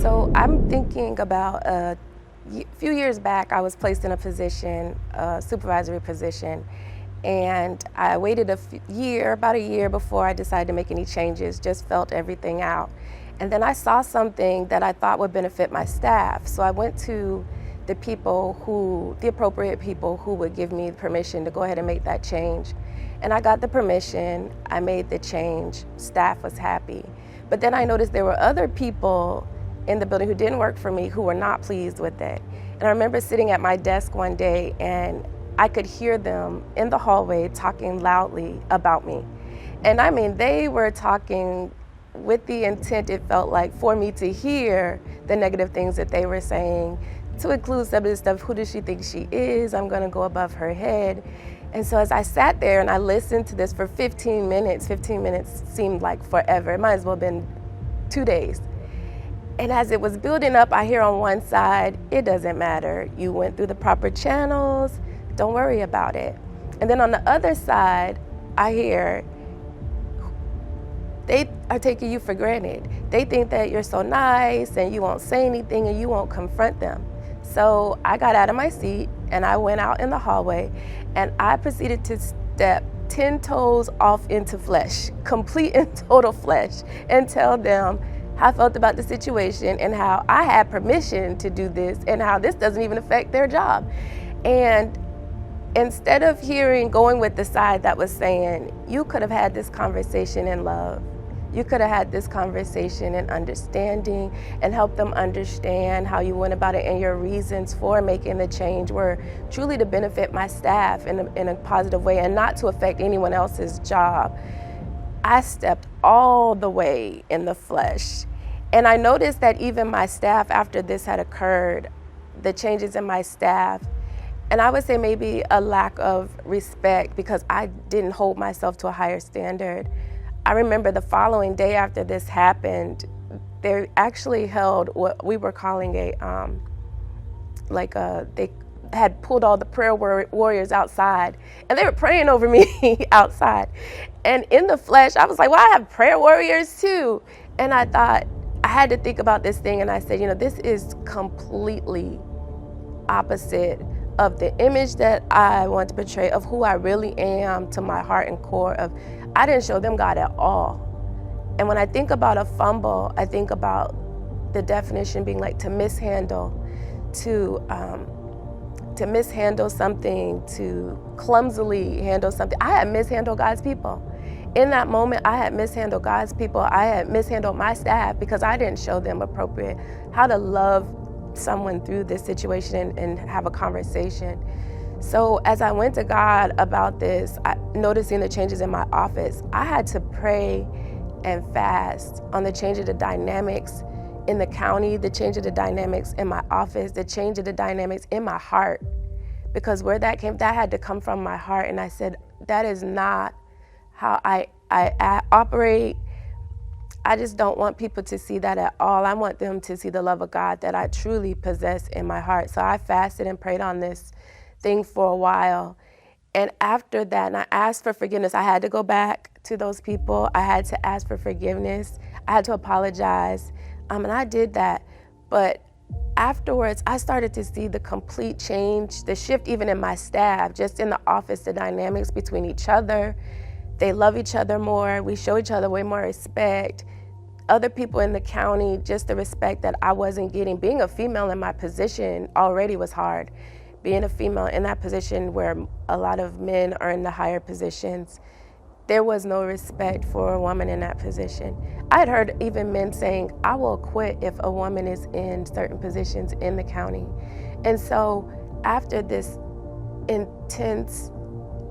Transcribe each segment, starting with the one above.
So I'm thinking about a few years back, I was placed in a position, a supervisory position, and I waited about a year before I decided to make any changes, just felt everything out. And then I saw something that I thought would benefit my staff. So I went to the appropriate people who would give me permission to go ahead and make that change. And I got the permission, I made the change, staff was happy. But then I noticed there were other people in the building who didn't work for me who were not pleased with it. And I remember sitting at my desk one day and I could hear them in the hallway talking loudly about me. And I mean, they were talking with the intent, it felt like, for me to hear the negative things that they were saying, to include some of the stuff, who does she think she is? I'm gonna go above her head. And so as I sat there and I listened to this for 15 minutes seemed like forever. It might as well have been 2 days. And as it was building up, I hear on one side, it doesn't matter. You went through the proper channels, don't worry about it. And then on the other side, I hear, they are taking you for granted. They think that you're so nice and you won't say anything and you won't confront them. So I got out of my seat and I went out in the hallway and I proceeded to step 10 toes off into flesh, complete and total flesh, and tell them how I felt about the situation and how I had permission to do this and how this doesn't even affect their job. And instead of going with the side that was saying, you could have had this conversation in love, you could have had this conversation in understanding and help them understand how you went about it and your reasons for making the change were truly to benefit my staff in a positive way and not to affect anyone else's job. I stepped all the way in the flesh. And I noticed that even my staff, after this had occurred, the changes in my staff, and I would say maybe a lack of respect because I didn't hold myself to a higher standard. I remember the following day after this happened, they actually held what we were calling they had pulled all the prayer warriors outside and they were praying over me outside. And in the flesh, I was like, well, I have prayer warriors too. And I thought, I had to think about this thing and I said, this is completely opposite of the image that I want to portray of who I really am to my heart and core of, I didn't show them God at all. And when I think about a fumble, I think about the definition being like to mishandle, to mishandle something, to clumsily handle something. I had mishandled God's people. In that moment, I had mishandled God's people. I had mishandled my staff because I didn't show them appropriate how to love someone through this situation and have a conversation. So as I went to God about this, noticing the changes in my office, I had to pray and fast on the change of the dynamics in the county, the change of the dynamics in my office, the change of the dynamics in my heart. Because where that came, that had to come from my heart. And I said, that is not how I operate. I just don't want people to see that at all. I want them to see the love of God that I truly possess in my heart. So I fasted and prayed on this thing for a while. And after that, and I asked for forgiveness. I had to go back to those people. I had to ask for forgiveness. I had to apologize. And I did that. But afterwards, I started to see the complete change, the shift even in my staff, just in the office, the dynamics between each other. They love each other more. We show each other way more respect. Other people in the county, just the respect that I wasn't getting. Being a female in my position already was hard. Being a female in that position where a lot of men are in the higher positions, there was no respect for a woman in that position. I had heard even men saying, I will quit if a woman is in certain positions in the county. And so after this intense,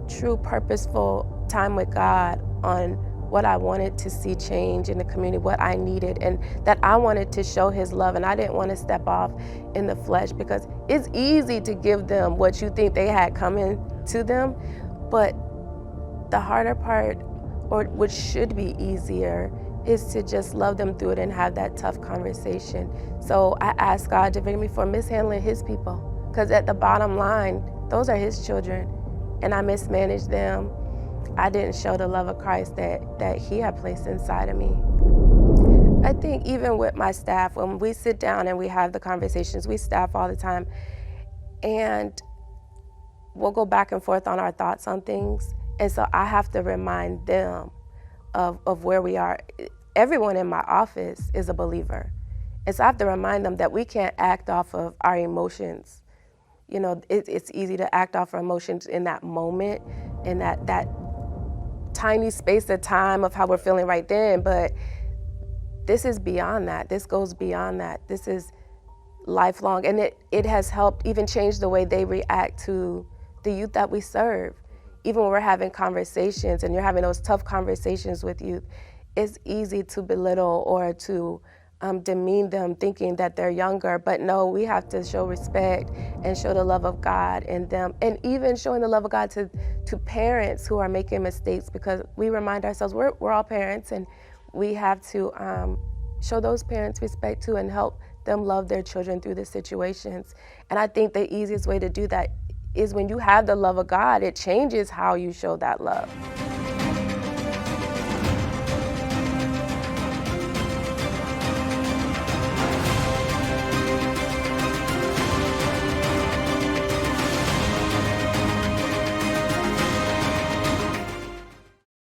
true, purposeful time with God on what I wanted to see change in the community, what I needed, and that I wanted to show His love, and I didn't want to step off in the flesh because it's easy to give them what you think they had coming to them, but the harder part, or which should be easier, is to just love them through it and have that tough conversation. So I asked God to forgive me for mishandling His people, because at the bottom line, those are His children, and I mismanaged them. I didn't show the love of Christ that He had placed inside of me. I think even with my staff, when we sit down and we have the conversations, we staff all the time, and we'll go back and forth on our thoughts on things. And so I have to remind them of where we are. Everyone in my office is a believer. And so I have to remind them that we can't act off of our emotions. You know, it's easy to act off our emotions in that moment, in that tiny space of time of how we're feeling right then. But this is beyond that. This goes beyond that. This is lifelong. And it has helped even change the way they react to the youth that we serve. Even when we're having conversations and you're having those tough conversations with youth, it's easy to belittle or to demean them thinking that they're younger. But no, we have to show respect and show the love of God in them, and even showing the love of God to parents who are making mistakes, because we remind ourselves we're all parents, and we have to show those parents respect too and help them love their children through the situations. And I think the easiest way to do that is when you have the love of God, it changes how you show that love.